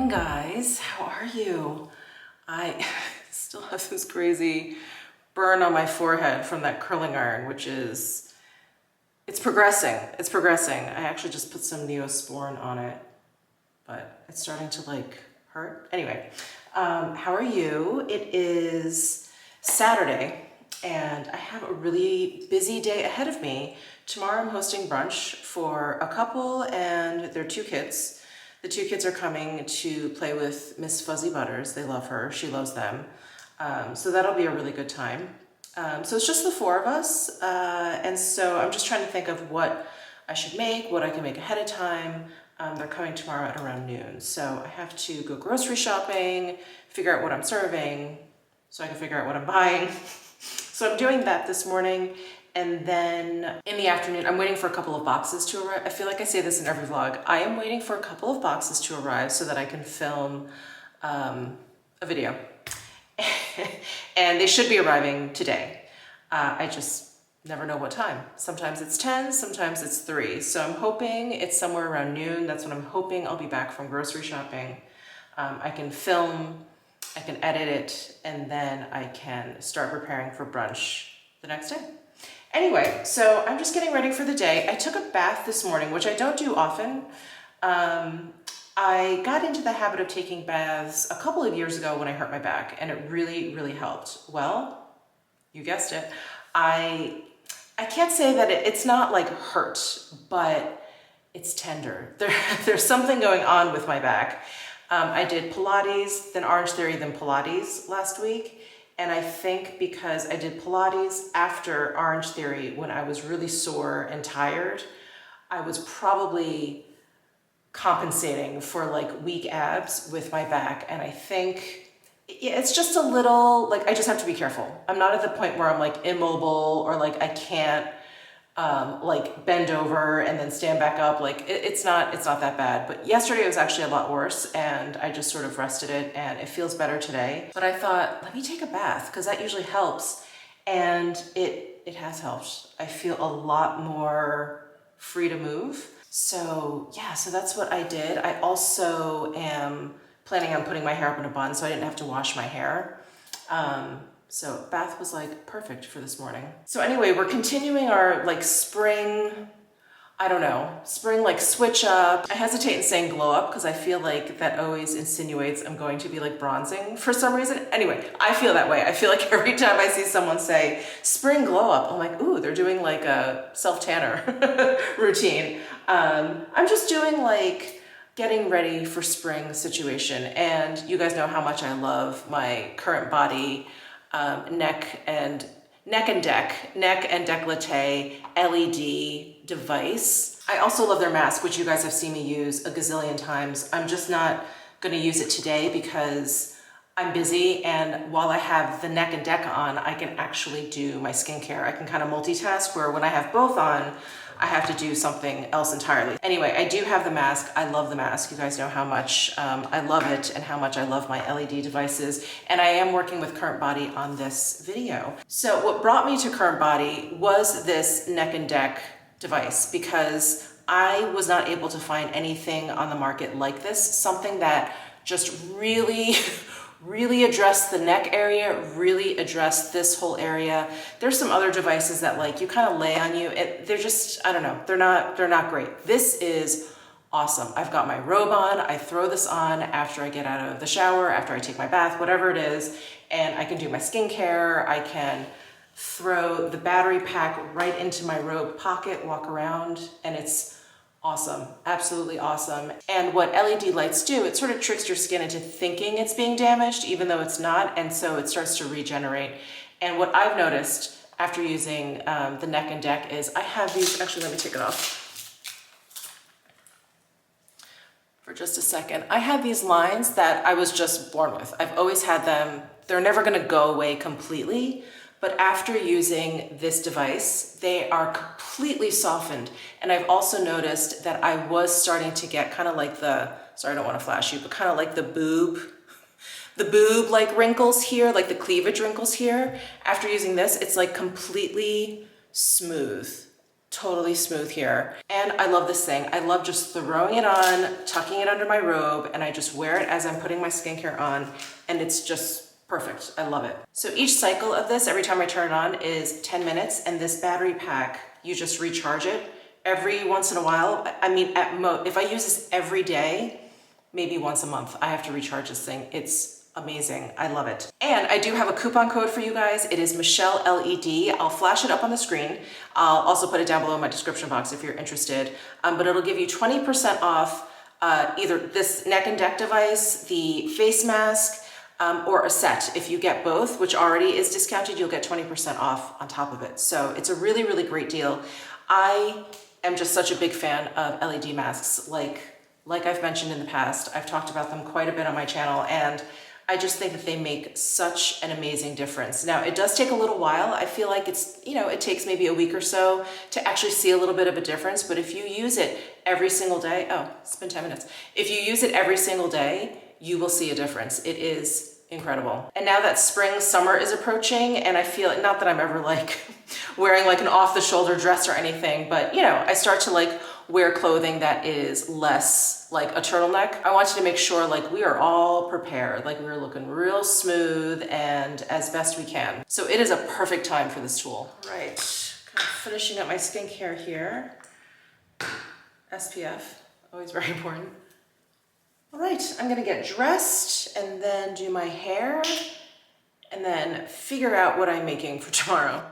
morning, guys. How are you? I still have this crazy burn on my forehead from that curling iron, which is, it's progressing. It's progressing. I actually just put some Neosporin on it, but it's starting to like hurt. Anyway, how are you? It is Saturday and I have a really busy day ahead of me. Tomorrow I'm hosting brunch for a couple and their two kids. The two kids are coming to play with Miss Fuzzy Butters. They love her. She loves them. So that'll be a really good time. So it's just the four of us. And so I'm just trying to think of what I should make, what I can make ahead of time. They're coming tomorrow at around noon. So I have to go grocery shopping, figure out what I'm serving, so I can figure out what I'm buying. So I'm doing that this morning. And then in the afternoon, I'm waiting for a couple of boxes to arrive. I feel like I say this in every vlog. I am waiting for a couple of boxes to arrive so that I can film a video. And they should be arriving today. I just never know what time. Sometimes it's 10, sometimes it's 3. So I'm hoping it's somewhere around noon. That's when I'm hoping I'll be back from grocery shopping. I can film, I can edit it, and then I can start preparing for brunch the next day. Anyway, so I'm just getting ready for the day. I took a bath this morning, which I don't do often. I got into the habit of taking baths a couple of years ago when I hurt my back, and it really, really helped. Well, you guessed it. I can't say that it's not like hurt, but it's tender. There's something going on with my back. I did Pilates, then Orange Theory, then Pilates last week. And I think because I did Pilates after Orange Theory when I was really sore and tired, I was probably compensating for like weak abs with my back. And I think it's just a little, like, I just have to be careful. I'm not at the point where I'm like immobile or like I can't like bend over and then stand back up. Like it's not that bad. But yesterday it was actually a lot worse and I just sort of rested it and it feels better today. But I thought, let me take a bath because that usually helps. And it has helped. I feel a lot more free to move. So yeah, so that's what I did. I also am planning on putting my hair up in a bun so I didn't have to wash my hair. So bath was like perfect for this morning. So anyway, we're continuing our like spring, I don't know, spring like switch up. I hesitate in saying glow up because I feel like that always insinuates I'm going to be like bronzing for some reason. Anyway, I feel that way. I feel like every time I see someone say spring glow up, I'm like, ooh, they're doing like a self-tanner routine. I'm just doing like getting ready for spring situation. And you guys know how much I love my current body neck and décolleté LED device. I also love their mask, which you guys have seen me use a gazillion times. I'm just not going to use it today because I'm busy, and while I have the neck and deck on, I can actually do my skincare. I can kind of multitask, where when I have both on, I have to do something else entirely. Anyway, I do have the mask. I love the mask. You guys know how much I love it and how much I love my LED devices. And I am working with Current Body on this video. So what brought me to Current Body was this neck and deck device because I was not able to find anything on the market like this, something that just really address the neck area, really address this whole area. There's some other devices that like you kind of lay on you. They're just, I don't know, they're not great. This is awesome. I've got my robe on. I throw this on after I get out of the shower, after I take my bath, whatever it is, and I can do my skincare. I can throw the battery pack right into my robe pocket, walk around, and it's awesome, absolutely awesome. And what LED lights do, it sort of tricks your skin into thinking it's being damaged, even though it's not, and so it starts to regenerate. And what I've noticed after using the neck and deck is I have these, actually let me take it off for just a second. I have these lines that I was just born with. I've always had them. They're never gonna go away completely, but after using this device, they are completely softened. And I've also noticed that I was starting to get kind of like the, sorry, I don't want to flash you, but kind of like the boob like wrinkles here, like the cleavage wrinkles here. After using this, it's like completely smooth. totally smooth here. And I love this thing. I love just throwing it on, tucking it under my robe, and I just wear it as I'm putting my skincare on, and it's just perfect. I love it. So each cycle of this, every time I turn it on, is 10 minutes, and this battery pack, you just recharge it every once in a while. I mean, if I use this every day, maybe once a month, I have to recharge this thing. It's amazing. I love it. And I do have a coupon code for you guys. It is Michele LED. I'll flash it up on the screen. I'll also put it down below in my description box if you're interested. But it'll give you 20% off either this neck and neck device, the face mask, or a set. If you get both, which already is discounted, you'll get 20% off on top of it. So it's a really, really great deal. I am just such a big fan of LED masks. Like I've mentioned in the past, I've talked about them quite a bit on my channel, and I just think that they make such an amazing difference. Now, it does take a little while. I feel like it's, it takes maybe a week or so to actually see a little bit of a difference, but if you use it every single day, oh, it's been 10 minutes. If you use it every single day, you will see a difference. It is incredible. And now that spring, summer is approaching, and I feel, not that I'm ever like wearing like an off the shoulder dress or anything, but I start to like wear clothing that is less like a turtleneck. I wanted to make sure like we are all prepared, like we're looking real smooth and as best we can. So it is a perfect time for this tool. Right, kind of finishing up my skincare here. SPF, always very important. All right, I'm gonna get dressed and then do my hair and then figure out what I'm making for tomorrow.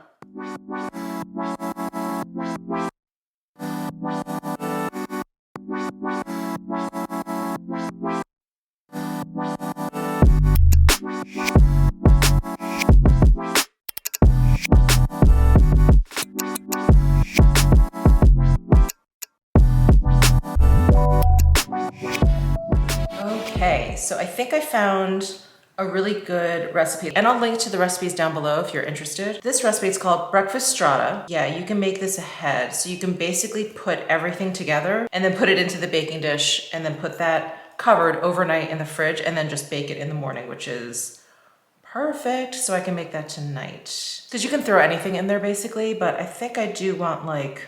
Okay, so I think I found a really good recipe, and I'll link to the recipes down below if you're interested. This recipe is called breakfast strata. Yeah, you can make this ahead. So you can basically put everything together and then put it into the baking dish and then put that covered overnight in the fridge and then just bake it in the morning, which is perfect. So I can make that tonight. Because you can throw anything in there basically, but I think I do want like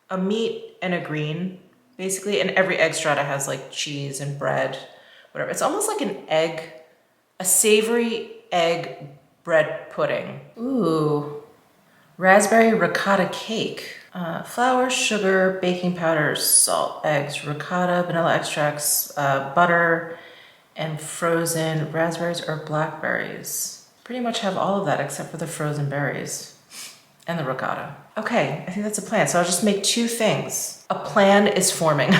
a meat and a green basically, and every egg strata has like cheese and bread, whatever. It's almost like a savory egg bread pudding. Ooh, raspberry ricotta cake. Flour, sugar, baking powder, salt, eggs, ricotta, vanilla extracts, butter, and frozen raspberries or blackberries. Pretty much have all of that except for the frozen berries and the ricotta. Okay, I think that's a plan. So I'll just make two things. A plan is forming.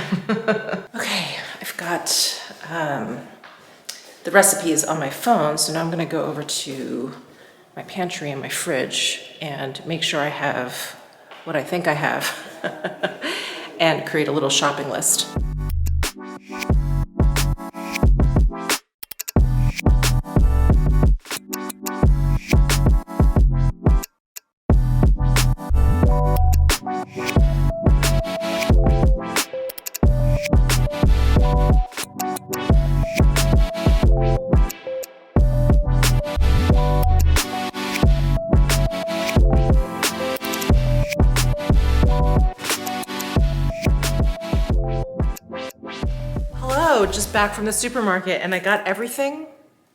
Okay, I've got the recipe is on my phone, so now I'm gonna go over to my pantry and my fridge and make sure I have what I think I have and create a little shopping list. Just back from the supermarket, and I got everything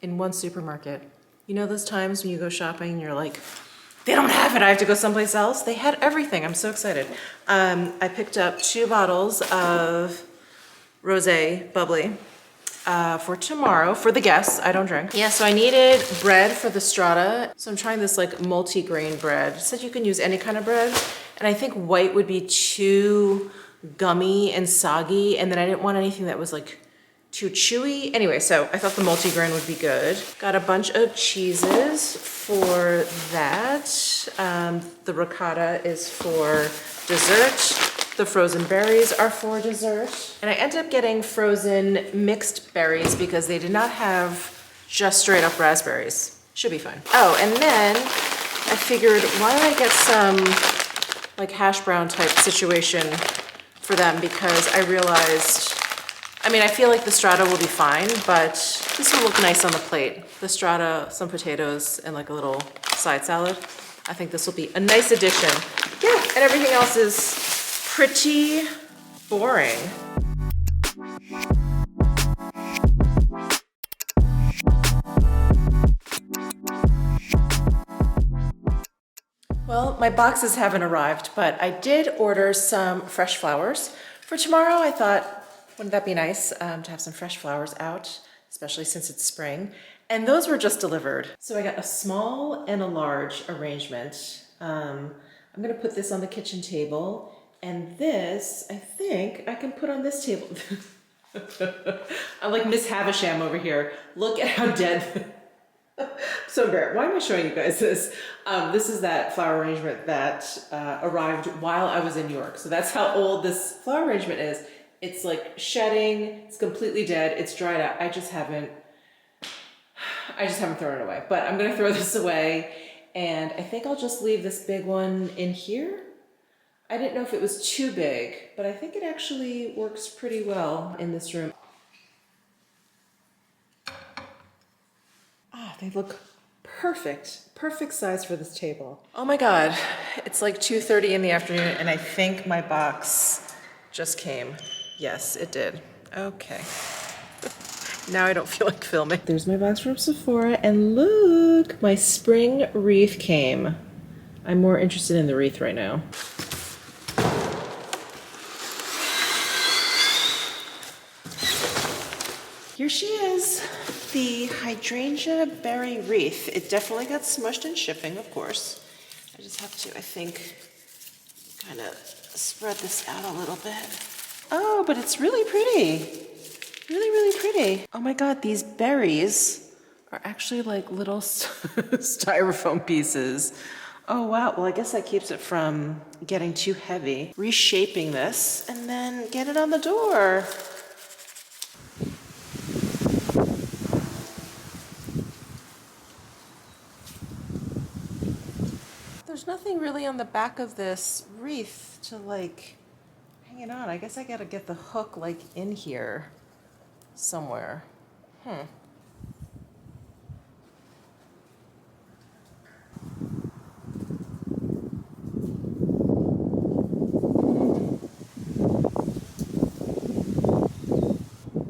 in one supermarket. You know those times when you go shopping and you're like, they don't have it, I have to go someplace else? They had everything. I'm so excited. I picked up 2 bottles of rosé bubbly for tomorrow for the guests. I don't drink. Yeah, so I needed bread for the strata. So I'm trying this like multi-grain bread. It said you can use any kind of bread, and I think white would be too gummy and soggy, and then I didn't want anything that was like too chewy. Anyway, so I thought the multi-grain would be good. Got a bunch of cheeses for that. The ricotta is for dessert. The frozen berries are for dessert. And I ended up getting frozen mixed berries because they did not have just straight up raspberries. Should be fine. Oh, and then I figured, why don't I get some like hash brown type situation for them, because I realized, I feel like the strata will be fine, but this will look nice on the plate. The strata, some potatoes, and like a little side salad. I think this will be a nice addition. Yeah, and everything else is pretty boring. Well, my boxes haven't arrived, but I did order some fresh flowers. For tomorrow, I thought, wouldn't that be nice to have some fresh flowers out, especially since it's spring. And those were just delivered. So I got a small and a large arrangement. I'm gonna put this on the kitchen table, and this, I think, I can put on this table. I'm like Miss Havisham over here. Look at how dead. So embarrassed. Why am I showing you guys this? This is that flower arrangement that arrived while I was in New York. So that's how old this flower arrangement is. It's like shedding, it's completely dead, it's dried out. I just haven't thrown it away. But I'm gonna throw this away, and I think I'll just leave this big one in here. I didn't know if it was too big, but I think it actually works pretty well in this room. They look perfect size for this table. Oh my God, it's like 2:30 in the afternoon, and I think my box just came. Yes, it did. Okay. Now I don't feel like filming. There's my box from Sephora, and look, my spring wreath came. I'm more interested in the wreath right now. Here she is. The hydrangea berry wreath. It definitely got smushed in shipping, of course. I just have to, I think, kind of spread this out a little bit. Oh, but it's really pretty. Really pretty. Oh my God, these berries are actually like little styrofoam pieces. Oh wow, well I guess that keeps it from getting too heavy. Reshaping this and then get it on the door. There's nothing really on the back of this wreath to like hang it on. I guess I gotta get the hook like in here somewhere.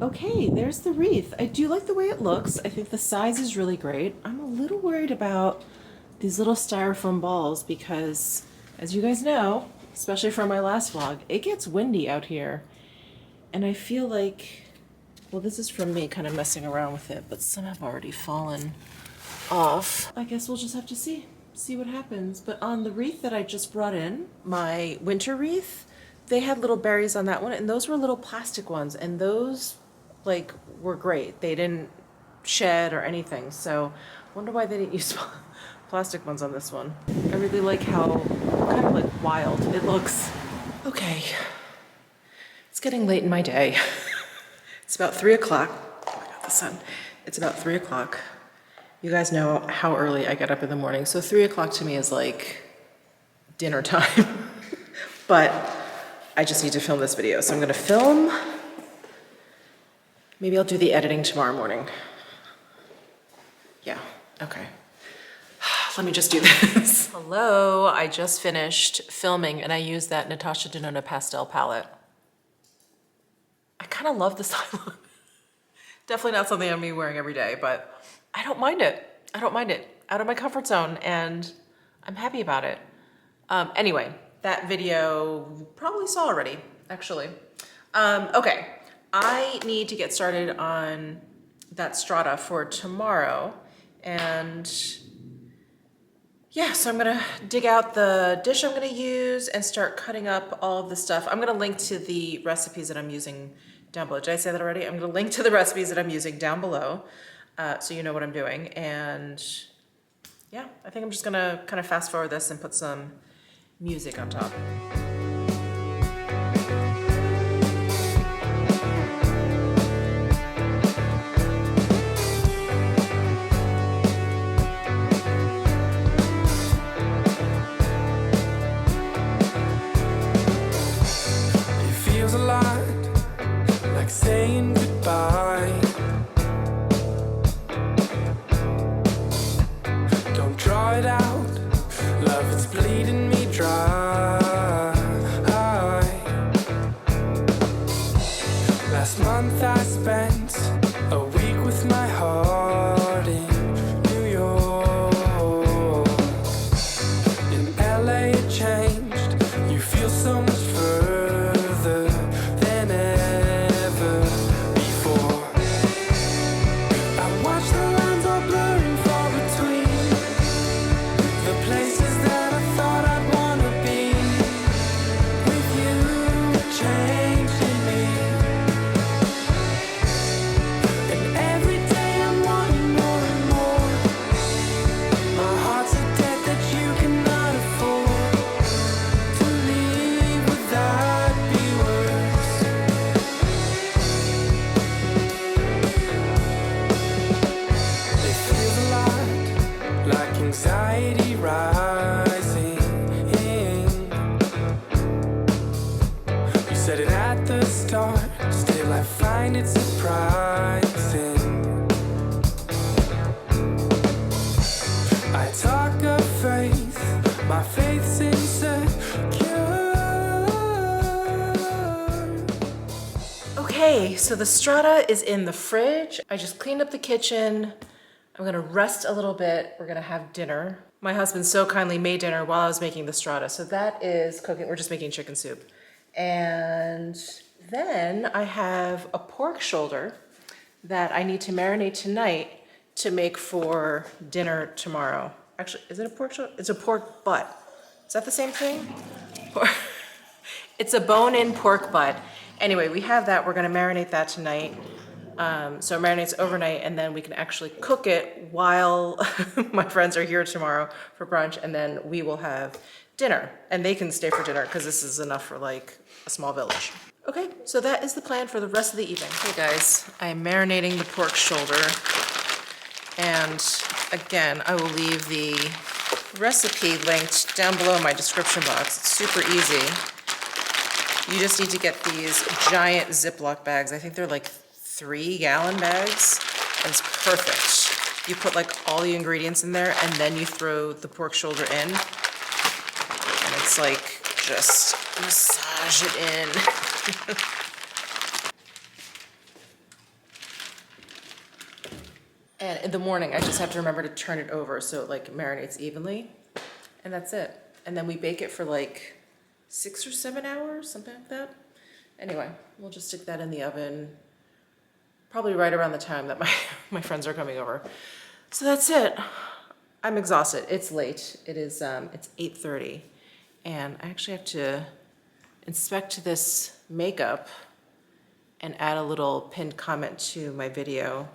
Okay, there's the wreath. I do like the way it looks. I think the size is really great. I'm a little worried about these little styrofoam balls because, as you guys know, especially from my last vlog, it gets windy out here. And I feel like, well, this is from me kind of messing around with it, but some have already fallen off. I guess we'll just have to see what happens. But on the wreath that I just brought in, my winter wreath, they had little berries on that one, and those were little plastic ones, and those like were great. They didn't shed or anything, so I wonder why they didn't use plastic ones on this one. I really like how kind of like wild it looks. Okay, it's getting late in my day. It's about 3 o'clock. Oh my God, the sun. It's about 3 o'clock. You guys know how early I get up in the morning, so 3 o'clock to me is like dinner time. But I just need to film this video, so I'm gonna film. Maybe I'll do the editing tomorrow morning. Yeah, okay. Let me just do this. Hello, I just finished filming and I used that Natasha Denona pastel palette. I kind of love the style. Definitely not something I'm gonna be wearing every day, but I don't mind it. I don't mind it. Out of my comfort zone, and I'm happy about it. Anyway, that video you probably saw already, actually. Okay, I need to get started on that strata for tomorrow, and yeah, so I'm gonna dig out the dish I'm gonna use and start cutting up all of the stuff. I'm gonna link to the recipes that I'm using down below. Did I say that already? I'm gonna link to the recipes that I'm using down below, so you know what I'm doing. And yeah, I think I'm just gonna kind of fast forward this and put some music on top. Saying goodbye. Don't draw it out, love, it's bleeding me dry. spent a week with my heart in New York. In LA it changed, you feel so much further than ever before. I watch the lines all blurring far between the places that I thought I'd wanna be. With you changing me, and every day I'm wanting more and more. My heart's a debt that you cannot afford. To leave would that be worse? It feels a lot like anxiety rising. You said it at the start, still I find it surprising. I talk of faith, my faith's insecure. Okay, so the strata is in the fridge. I just cleaned up the kitchen. I'm gonna rest a little bit. We're gonna have dinner. My husband so kindly made dinner while I was making the strata. So that is cooking. We're just making chicken soup. And then I have a pork shoulder that I need to marinate tonight to make for dinner tomorrow. Actually, is it a pork shoulder? It's a pork butt. Is that the same thing? It's a bone-in pork butt. Anyway, we have that. We're gonna marinate that tonight. So it marinates overnight, and then we can actually cook it while my friends are here tomorrow for brunch, and then we will have dinner. And they can stay for dinner because this is enough for like a small village. Okay, so that is the plan for the rest of the evening. Hey guys, I am marinating the pork shoulder. And again, I will leave the recipe linked down below in my description box. It's super easy. You just need to get these giant Ziploc bags. I think they're like 3-gallon bags. And it's perfect. You put like all the ingredients in there and then you throw the pork shoulder in. And it's like just massage it in. And in the morning, I just have to remember to turn it over so it like marinates evenly. And that's it. And then we bake it for like 6 or 7 hours, something like that. Anyway, we'll just stick that in the oven, probably right around the time that my friends are coming over. So that's it. I'm exhausted. It's late. It is, it's 8:30. And I actually have to inspect this makeup and add a little pinned comment to my video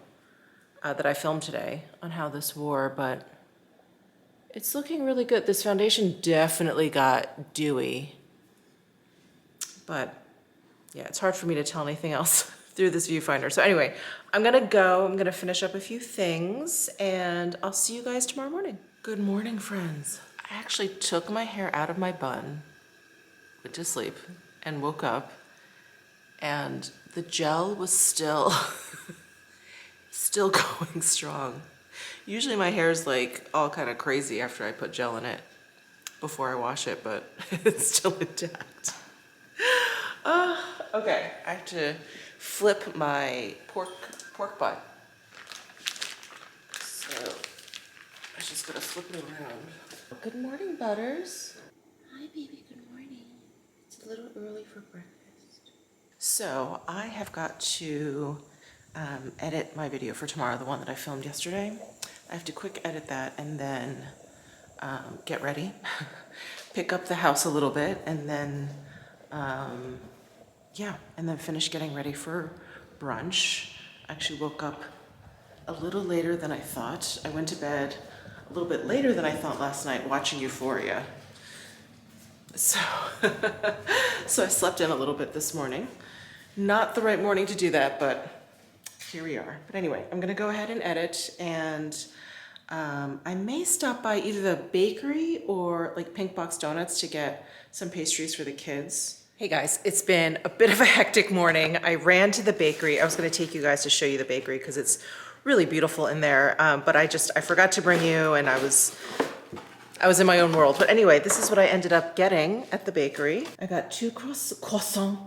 that I filmed today on how this wore, but it's looking really good. This foundation definitely got dewy, but yeah, it's hard for me to tell anything else through this viewfinder. So anyway, I'm gonna go, I'm gonna finish up a few things, and I'll see you guys tomorrow morning. Good morning, friends. I actually took my hair out of my bun, went to sleep, and woke up, and the gel was still going strong. Usually my hair's like all kind of crazy after I put gel in it before I wash it, but it's still intact. Okay, I have to flip my pork butt. So I'm just gonna flip it around. Good morning, Butters. Hi, baby, good morning. It's a little early for breakfast. So I have got to edit my video for tomorrow, the one that I filmed yesterday. I have to quick edit that and then get ready, pick up the house a little bit, and then yeah, and then finish getting ready for brunch. I actually woke up a little later than I thought. I went to bed a little bit later than I thought last night watching Euphoria. So, so I slept in a little bit this morning. Not the right morning to do that, but here we are. But anyway, I'm gonna go ahead and edit, and I may stop by either the bakery or like Pink Box Donuts to get some pastries for the kids. Hey guys, it's been a bit of a hectic morning. I ran to the bakery. I was gonna take you guys to show you the bakery because it's really beautiful in there, but I forgot to bring you, and I was in my own world. But anyway, this is what I ended up getting at the bakery. I got 2 croissants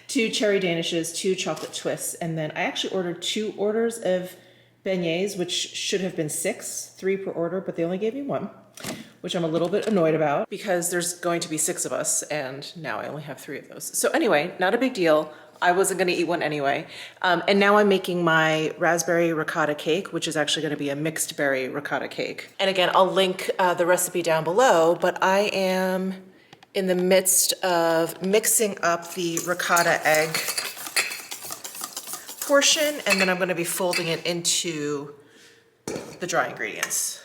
2 cherry danishes, 2 chocolate twists, and then I actually ordered 2 orders of beignets, which should have been 6, 3 per order, but they only gave me 1, which I'm a little bit annoyed about because there's going to be 6 of us, and now I only have 3 of those. So anyway, not a big deal. I wasn't gonna eat one anyway. And now I'm making my raspberry ricotta cake, which is actually gonna be a mixed berry ricotta cake. And again, I'll link the recipe down below, but I am in the midst of mixing up the ricotta egg portion, and then I'm gonna be folding it into the dry ingredients.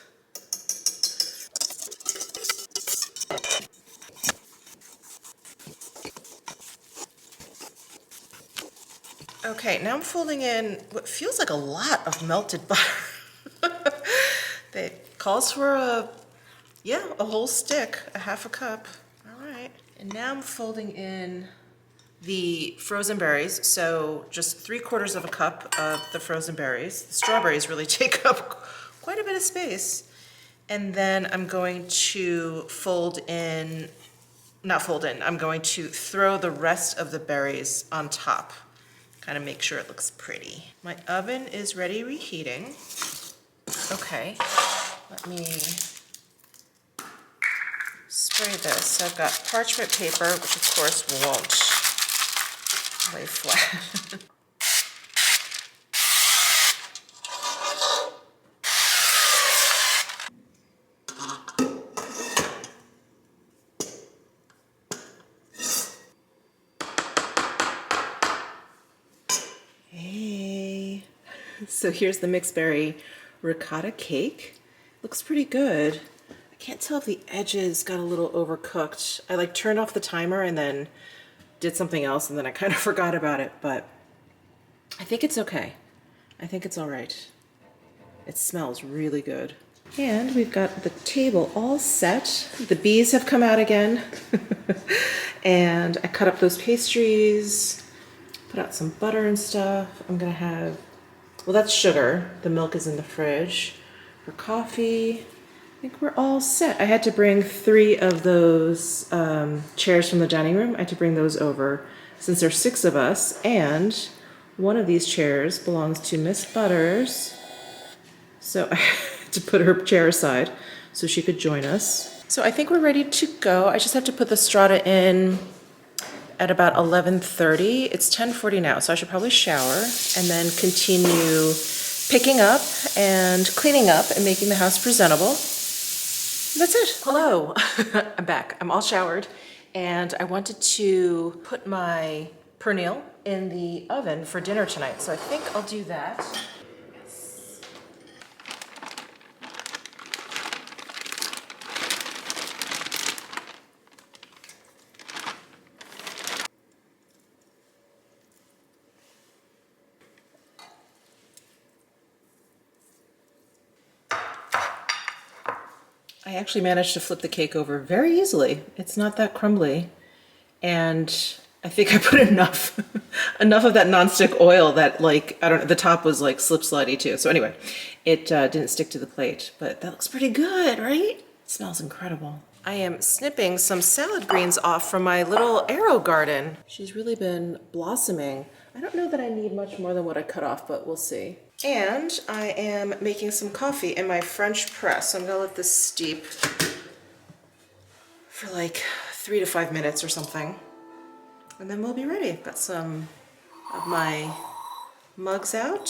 Okay, now I'm folding in what feels like a lot of melted butter. It calls for a whole stick, a half a cup. All right. And now I'm folding in the frozen berries. So just 3/4 of a cup of the frozen berries. The strawberries really take up quite a bit of space. And then I'm going to I'm going to throw the rest of the berries on top. Kind of make sure it looks pretty. My oven is ready reheating. Okay, let me spray this. I've got parchment paper, which of course won't lay flat. Hey, so here's the mixed berry ricotta cake. Looks pretty good. I can't tell if the edges got a little overcooked. I like turned off the timer and then did something else, and then I kind of forgot about it, but I think it's okay. I think it's all right. It smells really good. And we've got the table all set. The bees have come out again. And I cut up those pastries, put out some butter and stuff. I'm gonna have, well, that's sugar. The milk is in the fridge. For coffee, I think we're all set. I had to bring 3 of those chairs from the dining room. I had to bring those over since there's 6 of us, and one of these chairs belongs to Miss Butters. So I had to put her chair aside so she could join us. So I think we're ready to go. I just have to put the strata in at about 11:30. It's 10:40 now, so I should probably shower and then continue picking up and cleaning up and making the house presentable. That's it. Hello, I'm back. I'm all showered, and I wanted to put my pernil in the oven for dinner tonight, so I think I'll do that. I actually managed to flip the cake over very easily. It's not that crumbly. And I think I put enough of that nonstick oil that, like, I don't know, the top was like slip slidey too. So anyway, it didn't stick to the plate, but that looks pretty good, right? It smells incredible. I am snipping some salad greens off from my little arrow garden. She's really been blossoming. I don't know that I need much more than what I cut off, but we'll see. And I am making some coffee in my French press. So I'm gonna let this steep for like 3 to 5 minutes or something. And then we'll be ready. I've got some of my mugs out.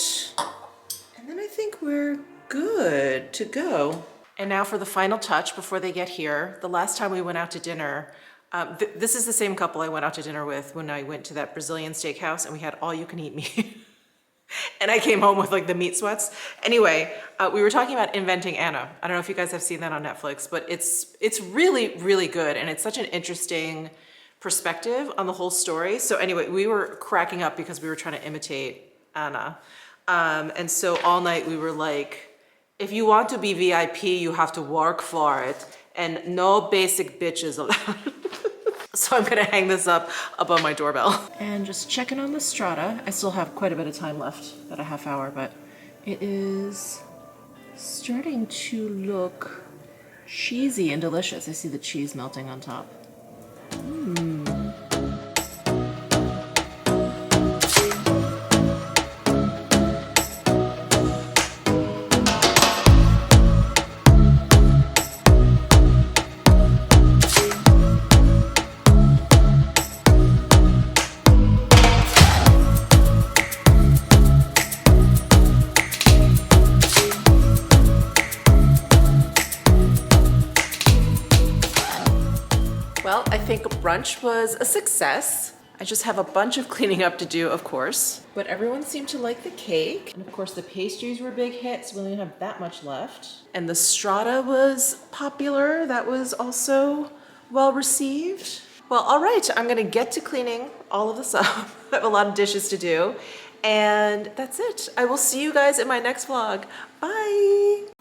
And then I think we're good to go. And now for the final touch before they get here. The last time we went out to dinner, this is the same couple I went out to dinner with when I went to that Brazilian steakhouse, and we had all you can eat meat. And I came home with like the meat sweats. Anyway, we were talking about Inventing Anna. I don't know if you guys have seen that on Netflix, but it's really, really good. And it's such an interesting perspective on the whole story. So anyway, we were cracking up because we were trying to imitate Anna. And so all night we were like, if you want to be VIP, you have to work for it, and no basic bitches allowed. So I'm gonna hang this up above my doorbell. And just checking on the strata. I still have quite a bit of time left, about a half hour, but it is starting to look cheesy and delicious. I see the cheese melting on top. brunch was a success. I just have a bunch of cleaning up to do, of course. But everyone seemed to like the cake. And of course the pastries were big hits. We only have that much left. And the strata was popular. That was also well received. Well, all right, I'm gonna get to cleaning all of this up. I have a lot of dishes to do. And that's it. I will see you guys in my next vlog. Bye.